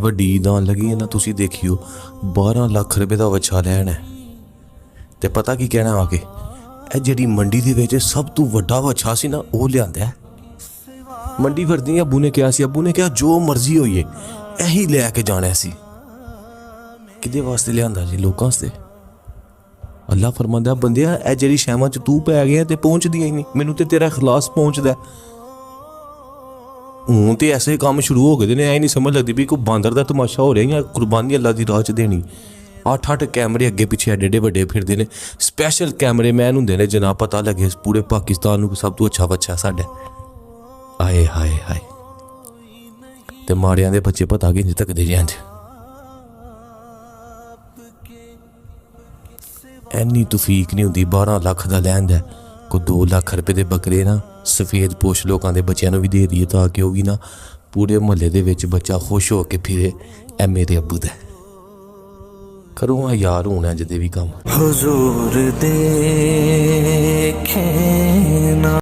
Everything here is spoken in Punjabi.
ਵੱਡੀ ਦਾਨ ਲੱਗੀ ਹੈ ਨਾ, ਤੁਸੀਂ ਦੇਖਿਓ 12 ਲੱਖ ਰੁਪਏ ਦਾ ਵੱਛਾ ਲੈਣਾ ਤੇ ਪਤਾ ਕੀ ਕਹਿਣਾ ਆ ਕੇ, ਇਹ ਜਿਹੜੀ ਮੰਡੀ ਦੇ ਵਿੱਚ ਸਭ ਤੋਂ ਵੱਡਾ ਵੱਛਾ ਸੀ ਨਾ ਉਹ ਲਿਆਂਦਾ। ਮੰਡੀ ਫਿਰਦੀ ਅੱਬੂ ਨੇ ਕਿਹਾ ਜੋ ਮਰਜ਼ੀ ਹੋਈਏ ਇਹੀ ਲੈ ਕੇ ਜਾਣਾ ਸੀ। ਕਿਹਦੇ ਵਾਸਤੇ ਲਿਆਂਦਾ ਜੀ? ਲੋਕਾਂ ਵਾਸਤੇ। ਅੱਲਾ ਫਰਮਾਂਦਾ ਬੰਦਿਆ ਇਹ ਜਿਹੜੀ ਸ਼ੈਵਾਂ 'ਚ ਤੂੰ ਪੈ ਗਿਆ ਤੇ ਪਹੁੰਚਦੀਆਂ ਹੀ ਨਹੀਂ, ਮੈਨੂੰ ਤੇ ਤੇਰਾ ਖਲਾਸ ਪਹੁੰਚਦਾ। ਹੁਣ ਤੇ ਐਸੇ ਕੰਮ ਸ਼ੁਰੂ ਹੋ ਗਏ ਨੇ, ਐ ਨਹੀਂ ਸਮਝ ਲੱਗਦੀ ਵੀ ਕੋਈ ਬਾਂਦਰ ਦਾ ਤਮਾਸ਼ਾ ਹੋ ਰਿਹਾ ਜਾਂ ਕੁਰਬਾਨੀ ਅੱਲਾ ਦੀ ਰਾਹ 'ਚ ਦੇਣੀ। 8-8 ਕੈਮਰੇ ਅੱਗੇ ਪਿੱਛੇ ਐਡੇ ਵੱਡੇ ਫਿਰਦੇ ਨੇ, ਸਪੈਸ਼ਲ ਕੈਮਰੇ ਮੈਨ ਹੁੰਦੇ ਨੇ ਜਨਾਬ, ਪਤਾ ਲੱਗੇ ਪੂਰੇ ਪਾਕਿਸਤਾਨ ਨੂੰ ਸਭ ਤੋਂ ਅੱਛਾ ਬੱਚਾ ਸਾਡਾ। ਆਏ ਹਾਏ ਹਾਏ। ਤੇ ਮਾੜਿਆਂ ਦੇ ਬੱਚੇ ਪਤਾ ਕਿ ਇੰਜ ਤੱਕਦੇ ਜਾਂਦੇ। ਐਨੀ ਤੌਫੀਕ ਨਹੀਂ ਹੁੰਦੀ 12 ਲੱਖ ਦਾ ਲੈਂਦਾ। ਕੋਈ 2 ਲੱਖ ਰੁਪਏ ਦੇ ਬੱਕਰੇ ਨਾ ਸਫੇਦ ਪੋਸ਼ ਲੋਕਾਂ ਦੇ ਬੱਚਿਆਂ ਨੂੰ ਵੀ ਦੇ ਦਈਏ ਤਾਂ ਕਿ ਉਹ ਵੀ ਨਾ ਪੂਰੇ ਮੁਹੱਲੇ ਦੇ ਵਿੱਚ ਬੱਚਾ ਖੁਸ਼ ਹੋ ਕੇ ਫਿਰੇ, ਐ ਮੇਰੇ ਅੱਬੂ ਦਾ। ਕਰੋ ਆ ਯਾਰ ਹੋਣਾ ਜਦੇ ਵੀ ਕੰਮ। ਹੁਜ਼ੂਰ ਦੇਖੇ ਨਾ